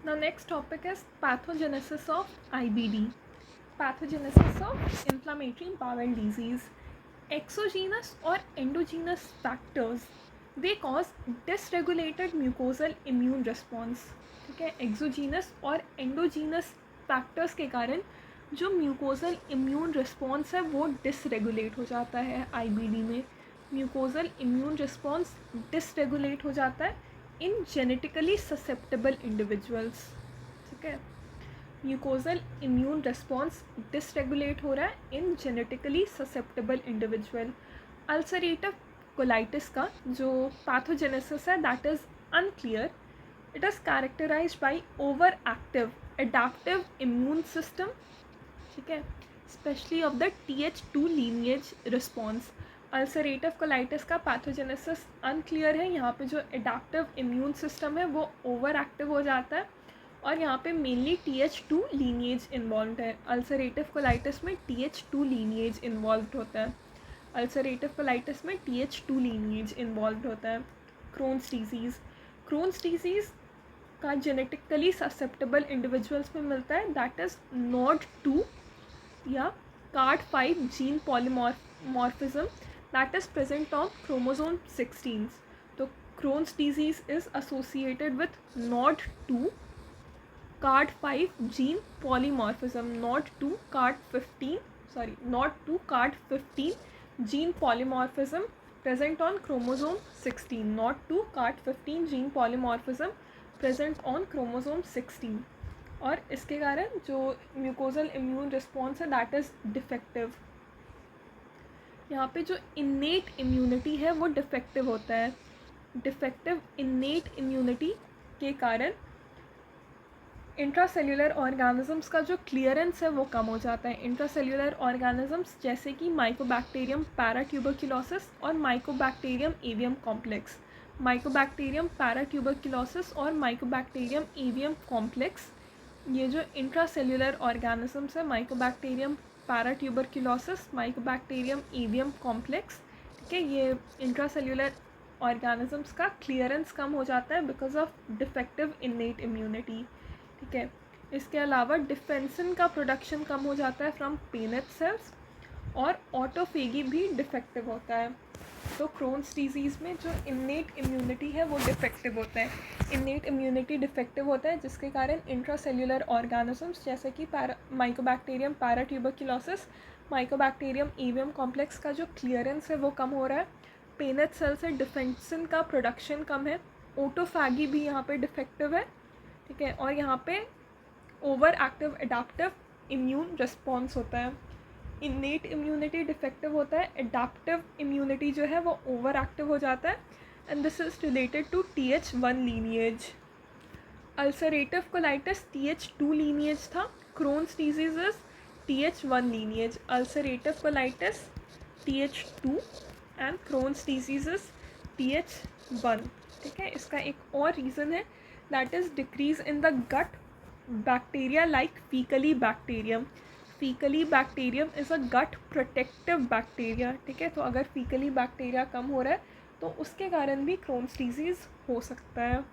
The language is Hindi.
Now next topic is pathogenesis of IBD. Pathogenesis of inflammatory bowel disease. Exogenous or endogenous factors, they cause dysregulated mucosal immune response. ठीक है, एक्सोजीनस और एंडोजीनस फैक्टर्स के कारण जो म्यूकोजल इम्यून रिस्पॉन्स है वो डिसरेगुलेट हो जाता है. आईबीडी में म्यूकोजल इम्यून रिस्पॉन्स डिसरेगुलेट हो जाता है इन जेनेटिकली ससेप्टेबल इंडिविजुअल्स. ठीक है, म्यूकोजल इम्यून रिस्पॉन्स डिसरेगुलेट हो रहा है in genetically susceptible individual. Ulcerative colitis का जो पैथोजेनेसिस है that is unclear. It is characterized by over active adaptive immune system. ठीक है, specially of the TH2 lineage response. Ulcerative colitis का पैथोजेनेसिस अनक्लियर है. यहाँ पे जो एडाप्टिव इम्यून सिस्टम है वो ओवर एक्टिव हो जाता है और यहाँ पे मेनली TH2 लीनिएज इन्वॉल्व है. अल्सरेटिव कोलाइटिस में TH2 लीनिएज इन्वॉल्व होता है. अल्सरेटिव कोलाइटिस में TH2 लीनिएज इन्वॉल्व होता है. Crohn's disease. क्रोन्स डिजीज़ का जेनेटिकली ससेप्टेबल इंडिविजुअल्स में मिलता है दैट इज़ NOD2 या CARD5 gene polymorphism that is present on chromosome 16. तो Crohn's disease is associated with NOD2 CARD5 gene polymorphism, NOD2 CARD15 gene polymorphism present on chromosome 16. NOD2 CARD15 gene polymorphism present on chromosome 16. और इसके कारण जो म्यूकोजल इम्यून रिस्पॉन्स है दैट इज़ डिफेक्टिव. यहाँ पे जो इन्नेट इम्यूनिटी है वो डिफेक्टिव होता है. डिफेक्टिव इन्नेट इम्यूनिटी के कारण इंट्रासेल्युलर ऑर्गेनिजम्स का जो क्लियरेंस है वो कम हो जाता है. इंट्रासेल्युलर ऑर्गेनिजम्स जैसे कि माइकोबैक्टीरियम पैराट्यूबरक्लोसिस और माइकोबैक्टीरियम एवियम कॉम्प्लेक्स. माइकोबैक्टीरियम पैराट्यूबरक्लोसिस और माइकोबैक्टीरियम एवियम कॉम्प्लेक्स, ये जो इंट्रासेल्युलर ऑर्गेनिजम्स है माइकोबैक्टीरियम पैराट्यूबरक्लोसिस, माइकोबैक्टीरियम एवियम कॉम्प्लेक्स, ठीक है, ये इंट्रासेल्युलर ऑर्गेनिजम्स का क्लियरेंस कम हो जाता है because of defective innate immunity. ठीक है, इसके अलावा डिफेंसिन का प्रोडक्शन कम हो जाता है फ्रॉम पेनेट सेल्स और ऑटोफेगी भी डिफेक्टिव होता है. तो क्रोन्स डिजीज़ में जो इन्नेट इम्यूनिटी है वो डिफेक्टिव होता है. इन्नेट इम्यूनिटी डिफेक्टिव होता है जिसके कारण इंट्रासेल्युलर ऑर्गेनिजम्स जैसे कि माइकोबैक्टीरियम पैराट्यूबरक्लोसिस, माइकोबैक्टीरियम एवियम कॉम्प्लेक्स का जो क्लियरेंस है वो कम हो रहा है. पेनेट सेल से डिफेंसिन का प्रोडक्शन कम है. ऑटोफैगी भी यहाँ पे डिफेक्टिव है. ठीक है, और यहाँ पे over active adaptive immune response होता है. इन्नेट इम्यूनिटी डिफेक्टिव होता है. एडाप्टिव इम्यूनिटी जो है वो ओवर एक्टिव हो जाता है and this is related to TH1 lineage. Ulcerative colitis TH2 lineage था. Crohn's disease TH1 lineage. Ulcerative colitis TH2 and Crohn's disease TH1. ठीक है, इसका एक और रीज़न है that is decrease in the gut bacteria like Faecalibacterium. Faecalibacterium is a gut protective bacteria. ठीक है, तो अगर Faecalibacteria कम हो रहा है तो उसके कारण भी क्रोन्स डिजीज़ हो सकता है.